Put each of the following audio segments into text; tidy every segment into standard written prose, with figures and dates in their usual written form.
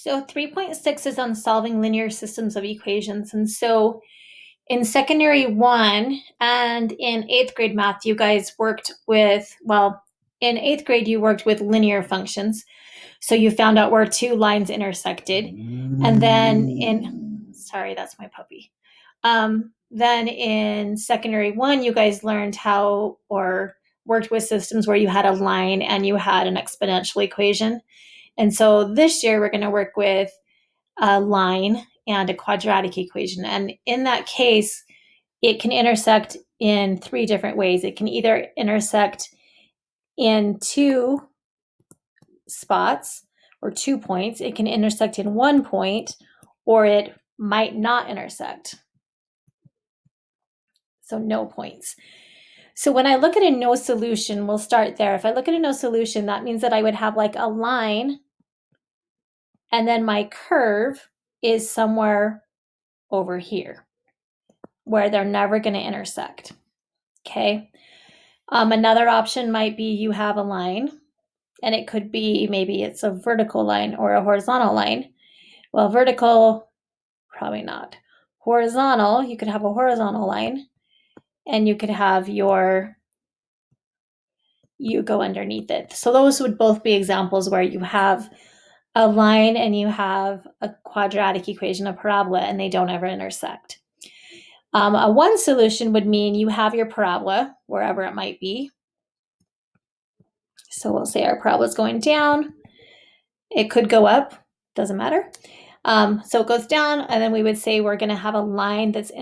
So 3.6 is on solving linear systems of equations. And so in secondary one and in eighth grade math, you guys worked with, well, in eighth grade, you worked with linear functions. So you found out where two lines intersected. And then sorry, that's my puppy. Then in secondary one, you guys learned how or worked with systems where you had a line and you had an exponential equation. And so this year we're going to work with a line and a quadratic equation. And in that case, it can intersect in three different ways. It can either intersect in two spots or 2 points. It can intersect in 1 point, or it might not intersect. So no points. So when I look at a no solution, we'll start there. If I look at a no solution, that means that I would have like a line and then my curve is somewhere over here where they're never going to intersect. Okay. Another option might be you have a line and it could be maybe it's a vertical line or a horizontal line. Well, vertical, probably not. Horizontal, you could have a horizontal line and you could have you go underneath it. So those would both be examples where you have a line and you have a quadratic equation, a parabola, and they don't ever intersect. A one solution would mean you have your parabola, wherever it might be. So we'll say our parabola is going down. It could go up, doesn't matter. So it goes down, and then we would say we're going to have a line that's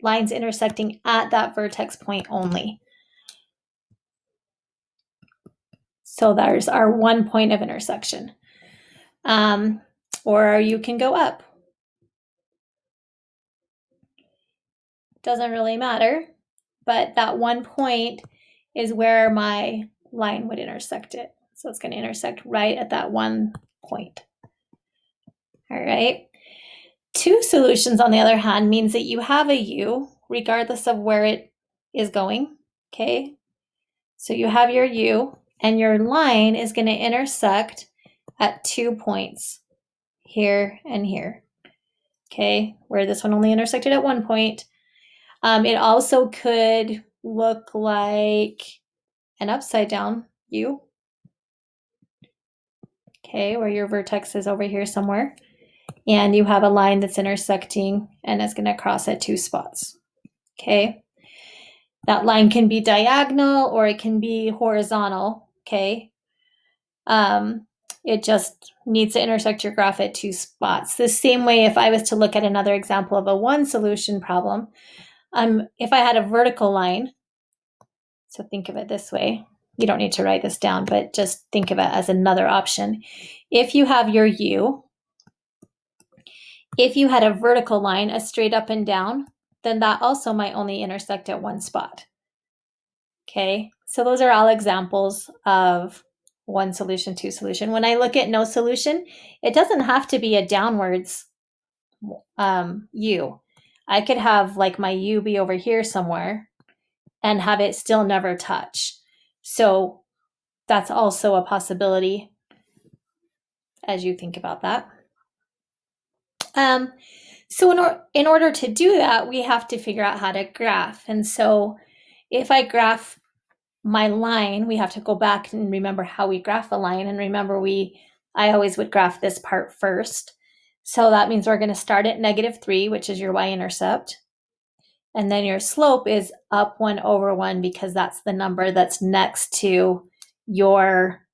lines intersecting at that vertex point only. So there's our 1 point of intersection. Or you can go up. Doesn't really matter, but that 1 point is where my line would intersect it. So it's going to intersect right at that 1 point. All right. Two solutions, on the other hand, means that you have a u regardless of where it is going. Okay. So you have your u and your line is going to intersect at 2 points, here and here. Okay. Where this one only intersected at 1 point. It also could look like an upside down u. Okay, where your vertex is over here somewhere. And you have a line that's intersecting and it's going to cross at two spots. Okay. That line can be diagonal or it can be horizontal. Okay. It just needs to intersect your graph at two spots. The same way if I was to look at another example of a one solution problem, if I had a vertical line, so think of it this way. You don't need to write this down, but just think of it as another option. If you have your u, if you had a vertical line, a straight up and down, then that also might only intersect at one spot. Okay, so those are all examples of one solution, two solution. When I look at no solution, it doesn't have to be a downwards u. I could have like my u be over here somewhere and have it still never touch. So that's also a possibility as you think about that. So in order to do that, we have to figure out how to graph. And so if I graph my line, we have to go back and remember how we graph a line. And remember, I always would graph this part first. So that means we're going to start at -3, which is your y-intercept. And then your slope is up 1 over 1 because that's the number that's next to your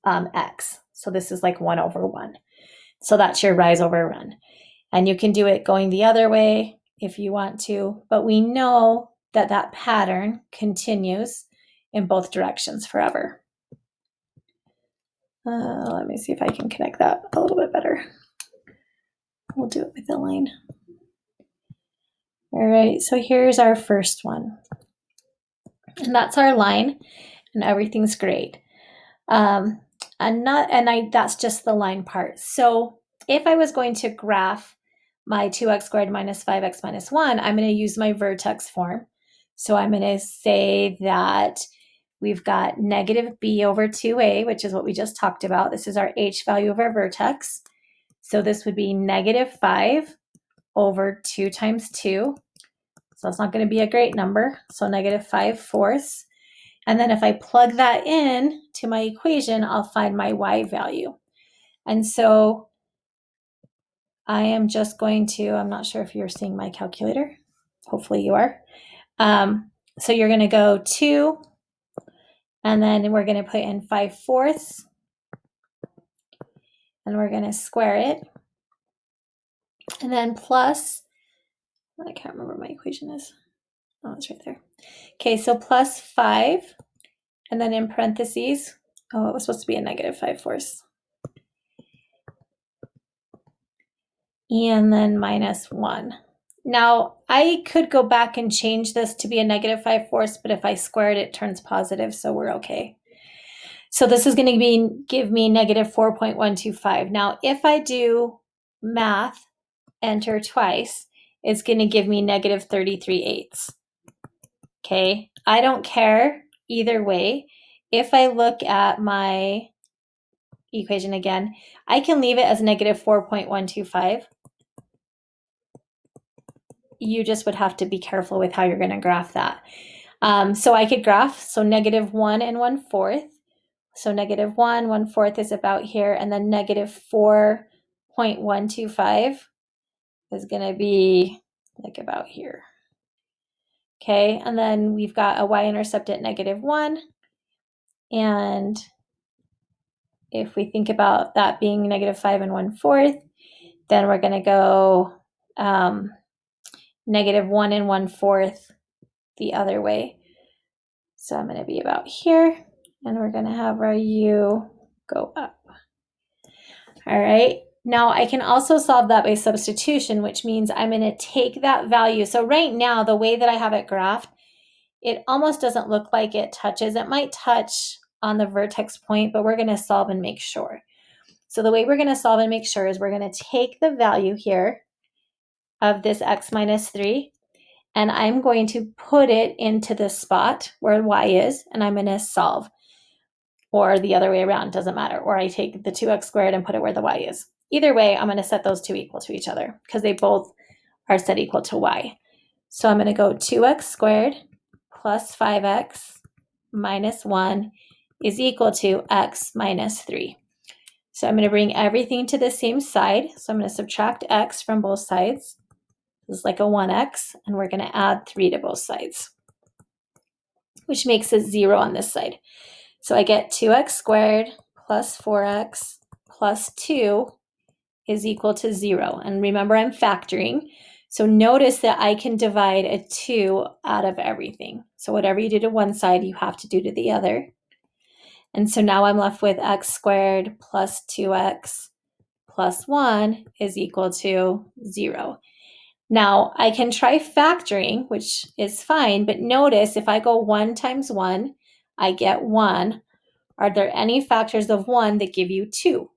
x. So this is like 1 over 1. So that's your rise over run. And you can do it going the other way if you want to, but we know that that pattern continues in both directions forever. Let me see if I can connect that a little bit better. We'll do it with the line. All right, so here's our first one. And that's our line, and everything's great. That's just the line part. So if I was going to graph my 2x squared minus 5x minus 1, I'm going to use my vertex form. So I'm going to say that we've got negative b over 2a, which is what we just talked about. This is our h value of our vertex. So this would be negative 5 over 2 times 2. So it's not going to be a great number. So negative 5/4. And then if I plug that in to my equation, I'll find my y value. And so I am just going to, I'm not sure if you're seeing my calculator. Hopefully you are. So you're going to go 2, and then we're going to put in 5/4, and we're going to square it. And then plus, I can't remember what my equation is. Oh, it's right there. Okay, so plus 5, and then in parentheses, oh, it was supposed to be a negative 5/4. And then minus 1. Now, I could go back and change this to be a negative 5/4, but if I square it, it turns positive, so we're okay. So this is going to give me negative 4.125. Now, if I do math, enter twice, it's going to give me negative 33/8. Okay, I don't care either way. If I look at my equation again, I can leave it as negative 4.125. You just would have to be careful with how you're going to graph that. So I could graph, so negative 1 and 1/4. So negative 1, 1/4 is about here, and then negative 4.125 is going to be like about here. Okay, and then we've got a y-intercept at negative 1. And if we think about that being negative 5 and 1/4, then we're going to go negative 1 and 1/4 the other way. So I'm going to be about here, and we're going to have our u go up. All right. Now I can also solve that by substitution, which means I'm going to take that value. So right now, the way that I have it graphed, it almost doesn't look like it touches. It might touch on the vertex point, but we're going to solve and make sure. So the way we're going to solve and make sure is we're going to take the value here of this x minus 3, and I'm going to put it into the spot where y is, and I'm going to solve. Or the other way around, doesn't matter. Or I take the 2x squared and put it where the y is. Either way, I'm going to set those two equal to each other because they both are set equal to y. So I'm going to go 2x squared plus 5x minus 1 is equal to x minus 3. So I'm going to bring everything to the same side. So I'm going to subtract x from both sides. This is like a 1x, and we're going to add 3 to both sides, which makes it 0 on this side. So I get 2x squared plus 4x plus 2 is equal to 0. And remember, I'm factoring. So notice that I can divide a 2 out of everything. So whatever you do to one side, you have to do to the other. And so now I'm left with x squared plus 2x plus 1 is equal to 0. Now I can try factoring, which is fine, but notice if I go 1 times 1, I get 1. Are there any factors of 1 that give you 2?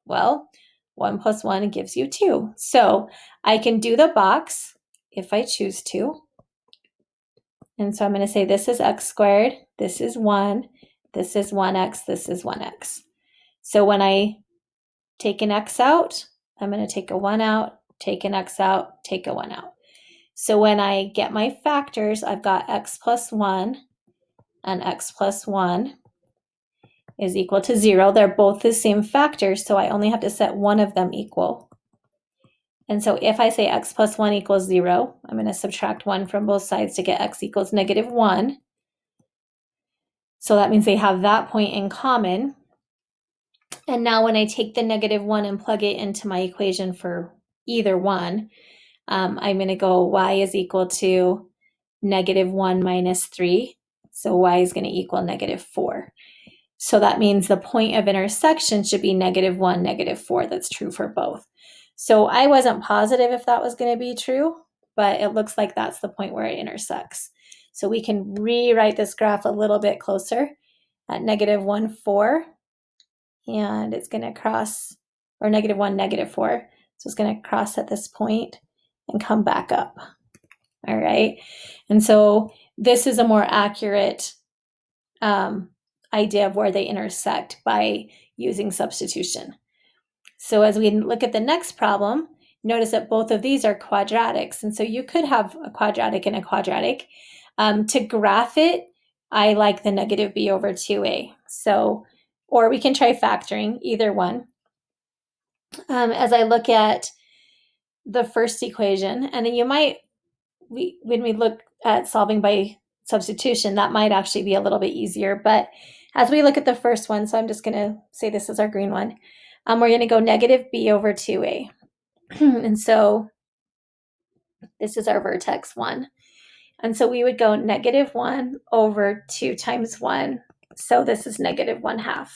Well, 1 plus 1 gives you 2. So I can do the box if I choose to. And so I'm going to say this is x squared, this is 1, this is 1x, this is 1x. So when I take an x out, I'm going to take a 1 out, take an x out, take a 1 out. So when I get my factors, I've got x plus 1 and x plus 1 is equal to 0. They're both the same factors, so I only have to set one of them equal. And so if I say x plus 1 equals 0, I'm going to subtract 1 from both sides to get x equals negative 1. So that means they have that point in common. And now when I take the negative 1 and plug it into my equation for either one, I'm going to go y is equal to negative 1 minus 3. So y is going to equal negative 4. So that means the point of intersection should be negative 1, negative 4. That's true for both. So I wasn't positive if that was going to be true, but it looks like that's the point where it intersects. So we can rewrite this graph a little bit closer at negative 1, 4. And it's going to cross, or negative 1, negative 4. So it's going to cross at this point and come back up. All right. And so this is a more accurate idea of where they intersect by using substitution. So as we look at the next problem, notice that both of these are quadratics. And so you could have a quadratic and a quadratic. To graph it, I like the negative b over 2a. So, or we can try factoring, either one. As I look at the first equation, and then you might, when we look at solving by substitution, that might actually be a little bit easier. But as we look at the first one, so I'm just going to say this is our green one, we're going to go negative b over 2a. And so this is our vertex 1. And so we would go negative 1 over 2 times 1. So this is negative 1/2.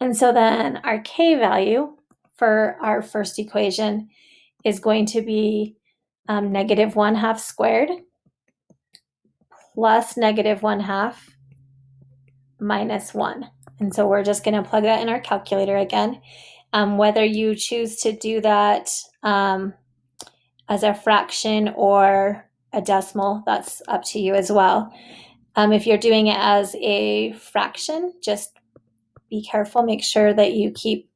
And so then our k value for our first equation is going to be negative 1/2 squared plus negative 1/2 minus 1. And so we're just going to plug that in our calculator again. Whether you choose to do that as a fraction or a decimal, that's up to you as well. If you're doing it as a fraction, just be careful. Make sure that you keep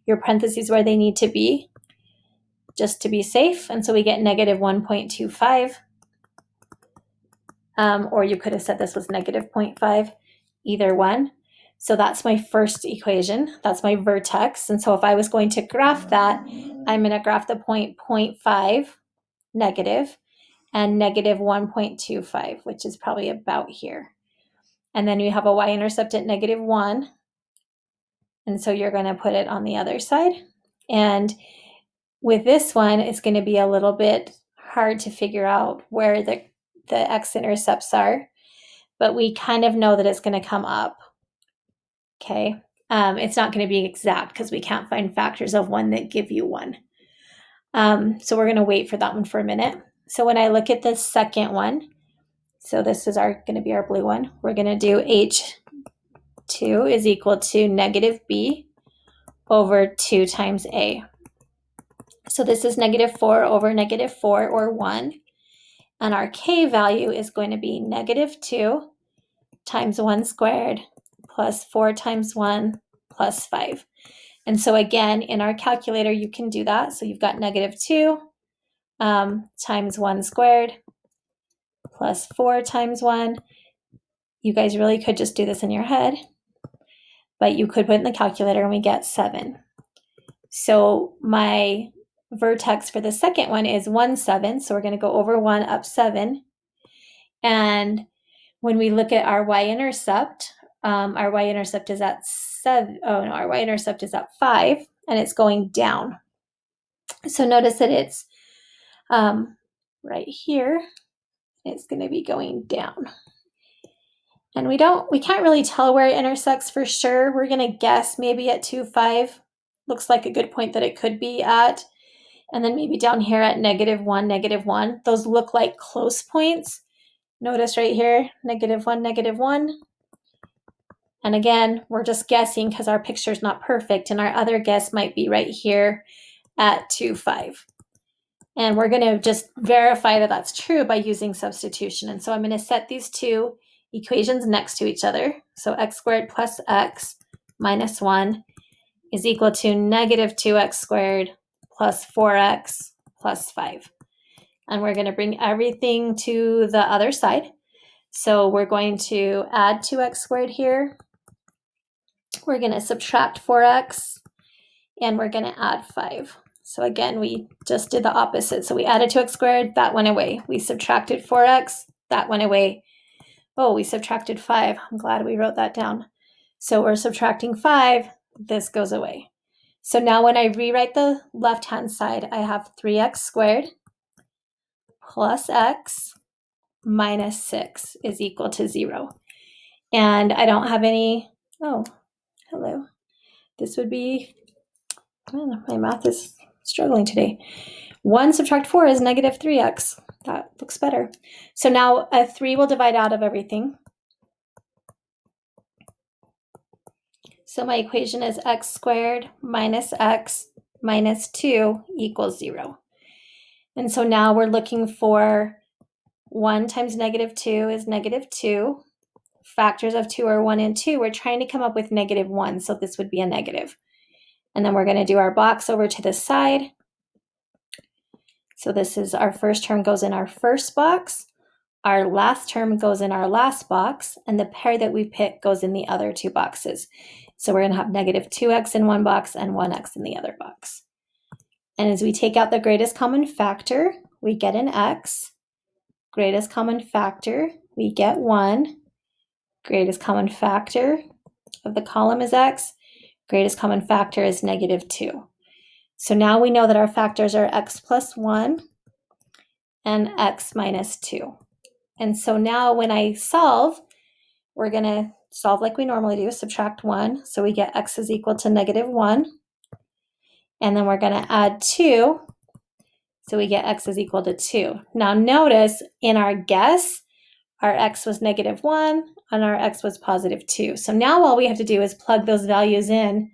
your parentheses where they need to be, just to be safe. And so we get negative 1.25. Or you could have said this was negative 0.5, either one. So that's my first equation. That's my vertex. And so if I was going to graph that, I'm going to graph the point 0.5 negative and negative 1.25, which is probably about here. And then you have a y-intercept at negative 1. And so you're going to put it on the other side. And with this one, it's going to be a little bit hard to figure out where the x-intercepts are, but we kind of know that it's going to come up. Okay. It's not going to be exact because we can't find factors of 1 that give you 1. So we're going to wait for that one for a minute. So when I look at the second one, so this is going to be our blue one, we're going to do h2 is equal to negative b over 2 times a. So this is negative 4 over negative 4, or 1. And our k value is going to be negative 2 times 1 squared plus 4 times 1 plus 5. And so again, in our calculator, you can do that. So you've got negative 2 times 1 squared plus 4 times 1. You guys really could just do this in your head, but you could put it in the calculator and we get 7. So my vertex for the second one is 1, 7. So we're going to go over 1 up 7. And when we look at our y-intercept is at 7. Oh no, our y-intercept is at 5, and it's going down. So notice that it's right here. It's going to be going down. And we can't really tell where it intersects for sure. We're going to guess maybe at 2, 5. Looks like a good point that it could be at. And then maybe down here at negative 1, negative 1. Those look like close points. Notice right here, negative 1, negative 1. And again, we're just guessing because our picture's not perfect, and our other guess might be right here at 2, 5. And we're going to just verify that that's true by using substitution. And so I'm going to set these two equations next to each other. So x squared plus x minus 1 is equal to negative 2x squared plus 4x plus 5. And we're going to bring everything to the other side. So we're going to add 2x squared here. We're going to subtract 4x, and we're going to add 5. So again, we just did the opposite. So we added 2x squared, that went away. We subtracted 4x, that went away. Oh, we subtracted 5. I'm glad we wrote that down. So we're subtracting 5, this goes away. So now when I rewrite the left-hand side, I have 3x squared plus x minus 6 is equal to 0. And I don't have any, oh, hello. This would be, man, my math is struggling today. 1 subtract 4 is negative 3x. That looks better. So now a 3 will divide out of everything. So my equation is x squared minus x minus 2 equals 0. And so now we're looking for 1 times negative 2 is negative 2 factors of 2 are 1 and 2, we're trying to come up with -1. So this would be a negative. And then we're going to do our box over to the side. So this is our first term goes in our first box. Our last term goes in our last box. And the pair that we pick goes in the other two boxes. So we're going to have -2x in one box and 1x in the other box. And as we take out the greatest common factor, we get an x. Greatest common factor, we get 1. Greatest common factor of the column is x. Greatest common factor is -2. So now we know that our factors are x plus 1 and x minus 2. And so now when I solve, we're going to solve like we normally do, subtract 1. So we get x is equal to -1. And then we're going to add 2. So we get x is equal to 2. Now notice in our guess, our x was -1 and our x was +2. So now all we have to do is plug those values in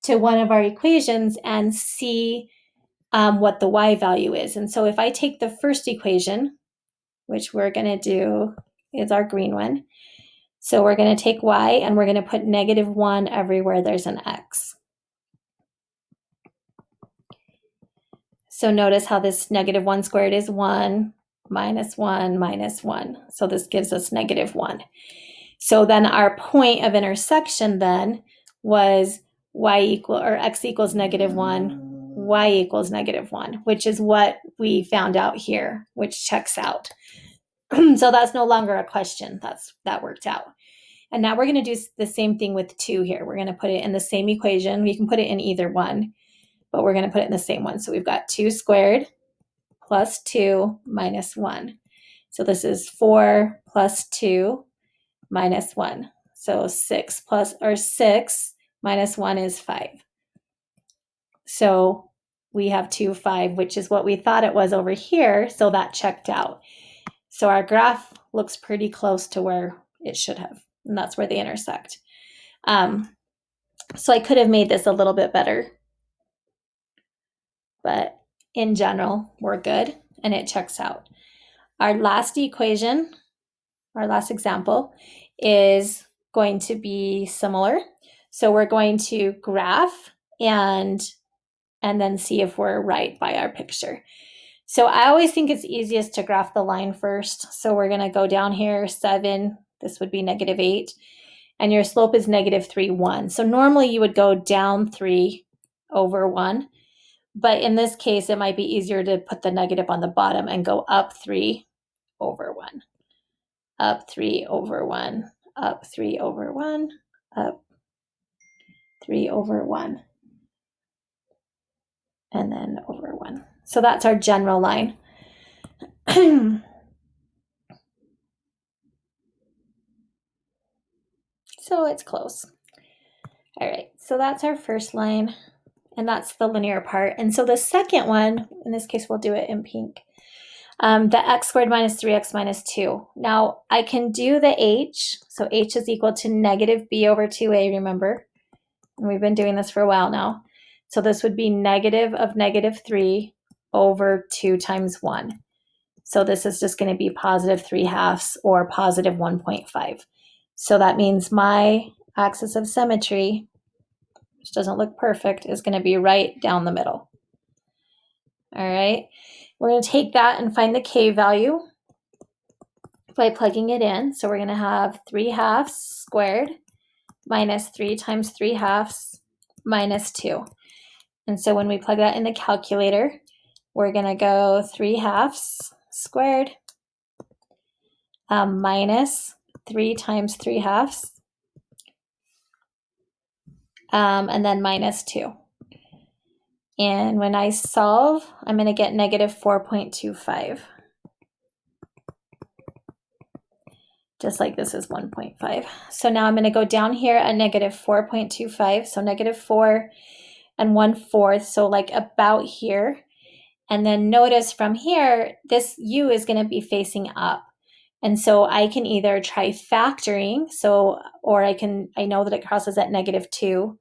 to one of our equations and see what the y value is. And so if I take the first equation, which we're going to do is our green one. So we're going to take y and we're going to put -1 everywhere there's an x. So notice how this -1 squared is 1 minus 1 minus 1. So this gives us -1. So then our point of intersection then was x equals -1, y equals -1, which is what we found out here, which checks out. So that's no longer a question. That worked out. And now we're going to do the same thing with 2 here. We're going to put it in the same equation. We can put it in either one, but we're going to put it in the same one. So we've got 2 squared plus 2 minus 1. So this is 4 plus 2 minus 1. So 6 minus 1 is 5. So we have 2, 5, which is what we thought it was over here. So that checked out. So our graph looks pretty close to where it should have. And that's where they intersect. So I could have made this a little bit better. But in general, we're good. And it checks out. Our last equation, our last example, is going to be similar. So we're going to graph and then see if we're right by our picture. So I always think it's easiest to graph the line first. So we're going to go down here, 7. This would be -8. And your slope is -3, 1. So normally you would go down 3 over 1. But in this case, it might be easier to put the negative on the bottom and go up 3 over 1. Up 3 over 1. Up 3 over 1. Up 3 over 1. And then over 1. So that's our general line. So it's close. All right, so that's our first line, and that's the linear part. And so the second one, in this case, we'll do it in pink. The x squared minus 3x minus 2. Now, I can do the h. So h is equal to -b over 2a, remember? And we've been doing this for a while now. So this would be negative of -3 over 2 times 1. So this is just going to be +3/2 or +1.5. So that means my axis of symmetry, which doesn't look perfect, is going to be right down the middle. All right. We're going to take that and find the k value by plugging it in. So we're going to have 3/2 squared minus 3 times 3/2 minus 2. And so when we plug that in the calculator, we're going to go 3/2 squared minus 3 times 3/2 and then minus 2. And when I solve, I'm going to get -4.25. Just like this is 1.5. So now I'm going to go down here at -4.25. So -4 and 1/4. So like about here. And then notice from here, this u is going to be facing up. And so I can either try factoring. Or I know that it crosses at -2.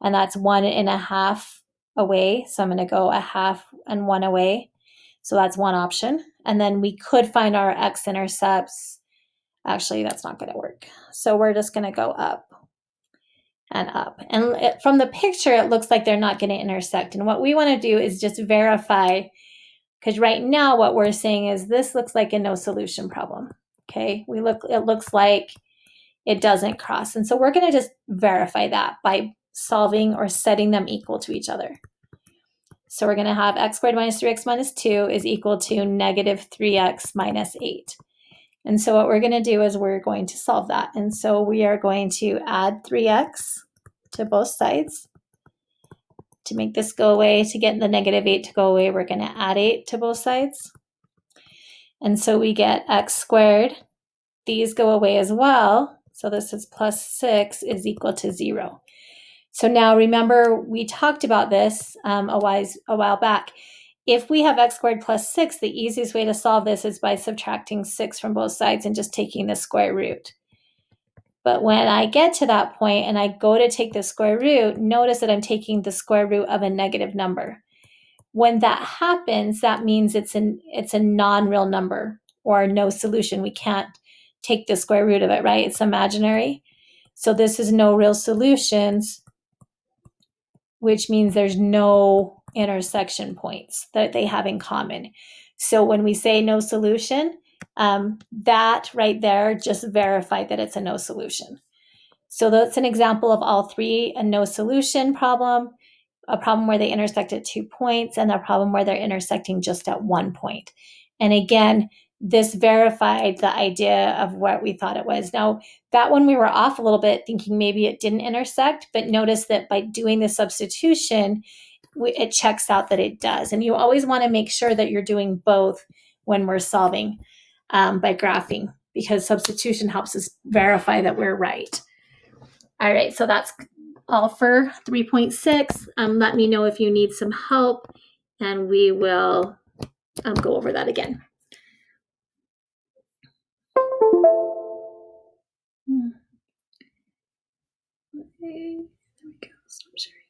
And that's 1.5 away. So I'm going to go 1/2 and 1 away. So that's one option. And then we could find our x-intercepts Actually, that's not going to work. So we're just going to go up and up. And from the picture, it looks like they're not going to intersect. And what we want to do is just verify, because right now what we're saying is this looks like a no solution problem. Okay, it looks like it doesn't cross. And so we're going to just verify that by solving or setting them equal to each other. So we're going to have x squared minus 3x minus 2 is equal to negative 3x minus 8. And so what we're going to do is we're going to solve that. And so we are going to add 3x to both sides. To make this go away, to get the negative 8 to go away, we're going to add 8 to both sides. And so we get x squared. These go away as well. So this is plus 6 is equal to 0. So now remember, we talked about this a while back. If we have x squared plus 6, the easiest way to solve this is by subtracting 6 from both sides and just taking the square root. But when I get to that point and I go to take the square root, notice that I'm taking the square root of a negative number. When that happens, that means it's a non-real number or no solution. We can't take the square root of it, right? It's imaginary. So this is no real solutions, which means there's no intersection points that they have in common. So when we say no solution, that right there just verified that it's a no solution. So that's an example of all three: a no solution problem, a problem where they intersect at 2 points, and a problem where they're intersecting just at 1 point. And again, this verified the idea of what we thought it was. Now, that one we were off a little bit, thinking maybe it didn't intersect, but notice that by doing the substitution, it checks out that it does. And you always want to make sure that you're doing both when we're solving by graphing, because substitution helps us verify that we're right. All right, so that's all for 3.6. Let me know if you need some help, and we will go over that again. Okay, there we go. Stop sharing.